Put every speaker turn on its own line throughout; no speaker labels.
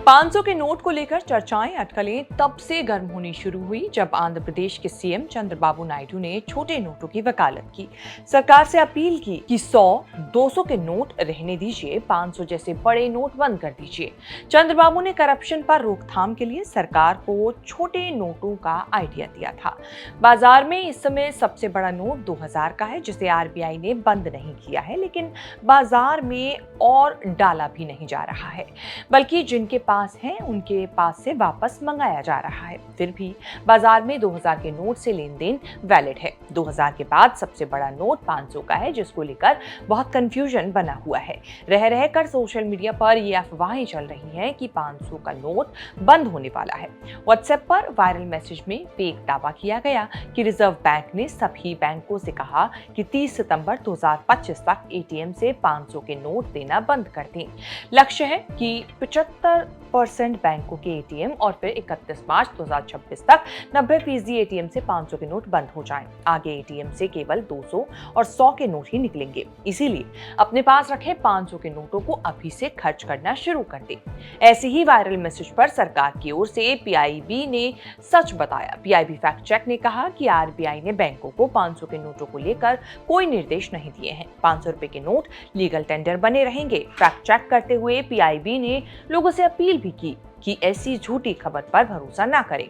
500 के नोट को लेकर चर्चाएं अटकलें तब से गर्म होनी शुरू हुई जब आंध्र प्रदेश के सीएम चंद्रबाबू नायडू ने छोटे नोटों की वकालत की। सरकार से अपील की कि 100, 200 के नोट रहने दीजिए, 500 जैसे बड़े नोट बंद कर दीजिए। चंद्रबाबू ने करप्शन पर रोकथाम के लिए सरकार को छोटे नोटों का आइडिया दिया था। बाजार में इस समय सबसे बड़ा नोट 2000 का है, जिसे आरबीआई ने बंद नहीं किया है, लेकिन बाजार में और डाला भी नहीं जा रहा है, बल्कि जिनके पास है उनके पास से वापस मंगाया जा रहा है। फिर भी बाजार में 2000 के नोट से लेन देन वैलिड है। 2000 के बाद सबसे बड़ा नोट 500 का है, जिसको लेकर बहुत कंफ्यूजन बना हुआ है। रह रहकर सोशल मीडिया पर ये अफवाहें चल रही हैं कि 500 का नोट बंद होने वाला है। व्हाट्सएप पर वायरल मैसेज में फेक दावा किया गया कि रिजर्व बैंक ने सभी बैंकों से कहा कि 30 सितंबर 2025 तक एटीएम से 500 के नोट देना बंद कर दें। लक्ष्य है कि 75% बैंकों के एटीएम और फिर 31 मार्च 2026 तक 90% एटीएम से 500 के नोट बंद हो जाएं। आगे एटीएम से केवल 200 और 100 के नोट ही निकलेंगे। इसीलिए अपने पास रखे 500 के नोटों को अभी से खर्च करना शुरू कर दें। ऐसे ही वायरल मैसेज पर सरकार की ओर से पीआईबी ने सच बताया। पीआईबी फैक्ट चेक ने कहा कि आरबीआई ने बैंकों को 500 के नोटों को लेकर कोई निर्देश नहीं दिए हैं। 500 रुपए के नोट लीगल टेंडर बने रहेंगे। फैक्ट चेक करते हुए पीआईबी ने लोगों से अपील भी की कि ऐसी झूठी खबर पर भरोसा ना करें।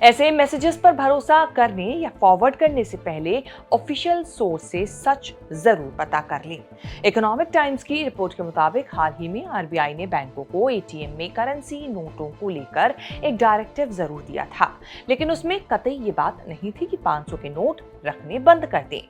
ऐसे मैसेजेस पर भरोसा करने या फॉरवर्ड करने से पहले ऑफिशियल सोर्स से सच जरूर पता कर लें। इकोनॉमिक टाइम्स की रिपोर्ट के मुताबिक हाल ही में आरबीआई ने बैंकों को एटीएम में करेंसी नोटों को लेकर एक डायरेक्टिव जरूर दिया था, लेकिन उसमें कतई ये बात नहीं थी कि 500 के नोट रखने बंद कर दें।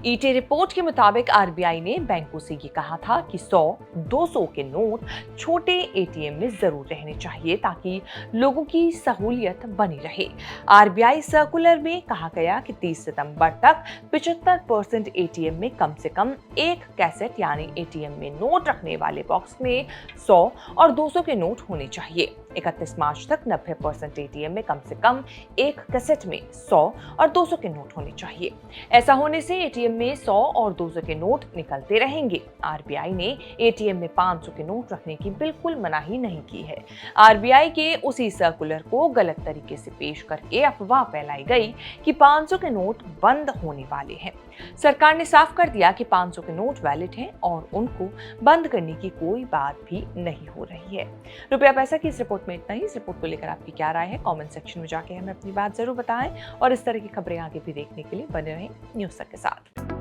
ईटी रिपोर्ट के मुताबिक आरबीआई ने बैंकों से ये कहा था कि 100, 200 के नोट छोटे एटीएम में जरूर रहने चाहिए ताकि लोगों की सहूलियत बनी रहे। आरबीआई सर्कुलर में कहा गया कि 30 सितंबर तक 75% एटीएम में कम से कम एक कैसेट यानी एटीएम में नोट रखने वाले बॉक्स में 100 और 200 के नोट होने चाहिए। 31 मार्च तक 90% एटीएम में कम से कम एक कैसेट में 100 और 200 के नोट होने चाहिए। ऐसा होने से एटीएम में 100 और 200 के नोट निकलते रहेंगे। आरबीआई ने एटीएम में 500 के नोट रखने की बिल्कुल मनाही नहीं की है। आरबीआई के उसी सर्कुलर को गलत तरीके से पेश करके अफवाह फैलाई गई कि 500 के नोट बंद होने वाले हैं। सरकार ने साफ कर दिया कि 500 के नोट वैलिड हैं और उनको बंद करने की कोई बात भी नहीं हो रही है। रुपया पैसा की इस रिपोर्ट में इतना ही। इस रिपोर्ट को लेकर आपकी क्या राय है, कमेंट सेक्शन में जाके हमें अपनी बात जरूर बताएं और इस तरह की खबरें आगे भी देखने के लिए बने रहें न्यूज़ तक के साथ।